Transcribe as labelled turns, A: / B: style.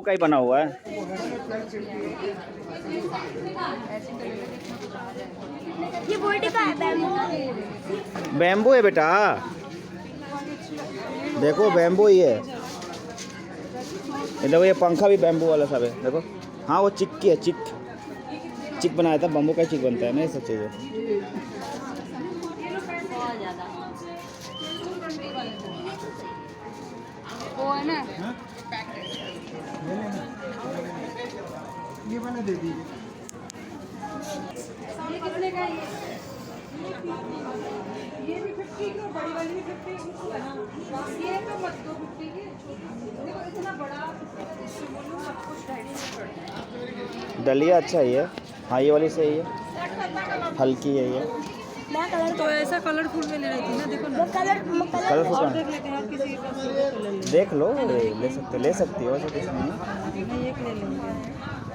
A: का ही बना हुआ है।
B: ये बोल्टी का है, बैम्बू।
A: बैम्बू है बेटा, देखो बैम्बू ही है। ये देखो ये पंखा भी बैम्बू वाला सब है, देखो। हाँ वो चिक की है, चिक बनाया था, बम्बू का चिक बनता है ना ये सब चीज़ें।
B: वो है ना,
C: ये वाला दे दीजिए।
B: ये कितने का है?
D: ये भी 50 की और बड़ी वाली भी 50 की। ये तो मत दो 50 की, देखो इतना बड़ा सब कुछ रेडी है।
A: डलिया अच्छा ही है। हाँ ये वाली सही है, हल्की है ये।
B: मैं कलर
D: तो ऐसा कलरफुल में ले रही थी ना, देखो ना।
A: कलरफुल
D: और
A: का
D: देख लेते हैं आप किसी का ले ले।
A: देख लो, ले सकती हो, ऐसा कुछ नहीं है।
D: मैं एक ले लूँगी।